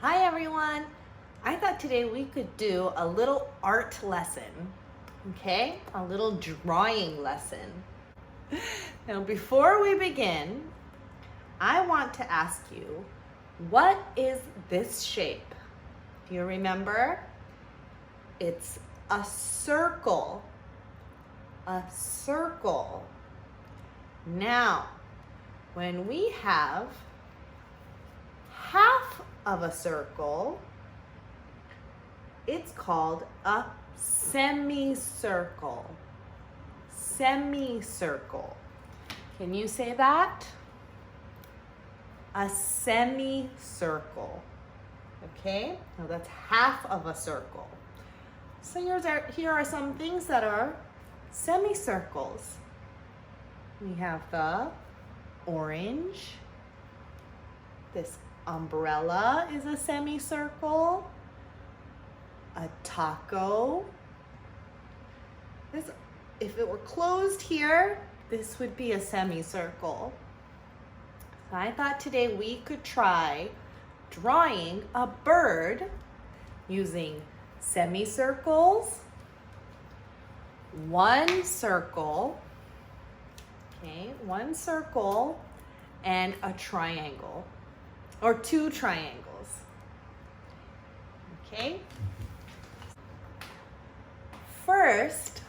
Hi everyone. I thought today we could do a little art lesson, okay? A little drawing lesson. Now before we begin, I want to ask you, what is this shape? Do you remember? It's a circle. A circle. Now, when we have half of a circle, it's called a semicircle. Semicircle. Can you say that? A semicircle. Okay? Now that's half of a circle. So here are some things that are semicircles. We have the orange. This umbrella is a semicircle. A taco. If it were closed here, this would be a semicircle. So I thought today we could try drawing a bird using semicircles, one circle, one circle, and a triangle, or two triangles, okay? First,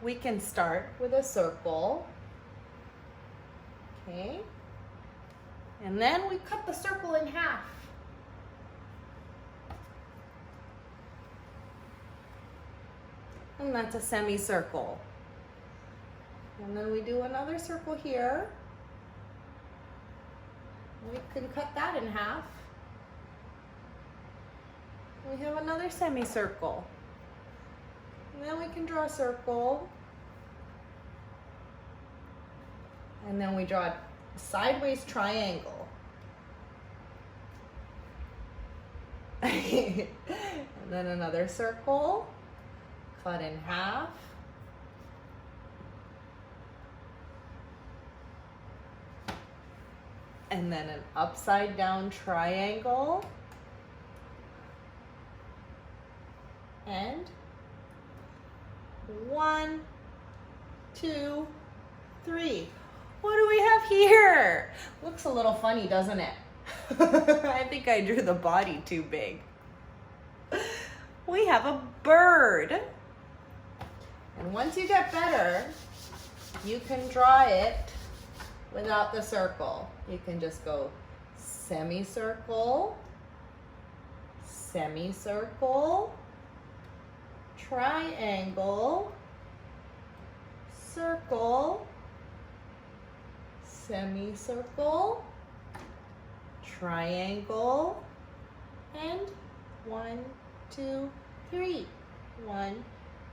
we can start with a circle, okay? And then we cut the circle in half. And that's a semicircle. And then we do another circle here. We can cut that in half. We have another semicircle. And then we can draw a circle. And then we draw a sideways triangle. And then another circle, cut in half. And then an upside down triangle. And 1, 2, 3. What do we have here? Looks a little funny, doesn't it? I think I drew the body too big. We have a bird. And once you get better, you can draw it without the circle. You can just go semicircle, semicircle, triangle, circle, semicircle, triangle, and 1, 2, 3. 1,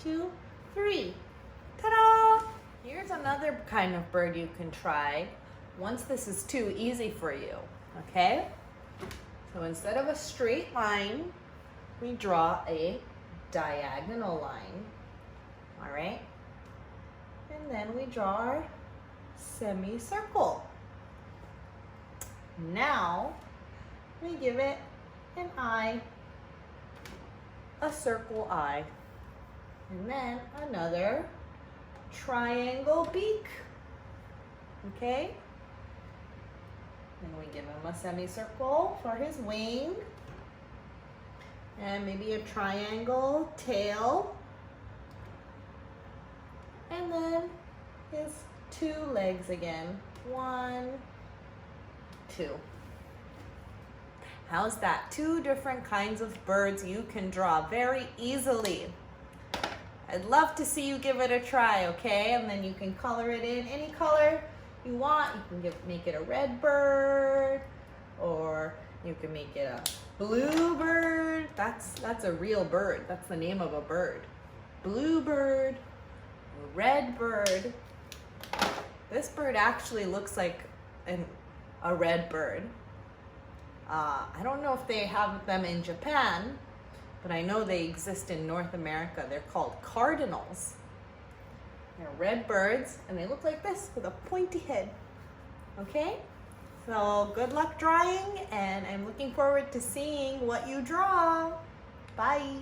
2, 3. Ta-da! Here's another kind of bird you can try once this is too easy for you, okay? So instead of a straight line, we draw a diagonal line, all right? And then we draw our semicircle. Now, we give it an eye, a circle eye, and then another triangle beak, okay? And we give him a semicircle for his wing, and maybe a triangle tail, and then his 2 legs again. 1, 2. How's that? 2 different kinds of birds you can draw very easily. I'd love to see you give it a try, okay? And then you can color it in any color you want. You can make it a red bird, or you can make it a blue bird. That's a real bird. That's the name of a bird. Blue bird, red bird. This bird actually looks like a red bird. I don't know if they have them in Japan, but I know they exist in North America. They're called cardinals. They're red birds, and they look like this with a pointy head. Okay? So good luck drawing, and I'm looking forward to seeing what you draw. Bye.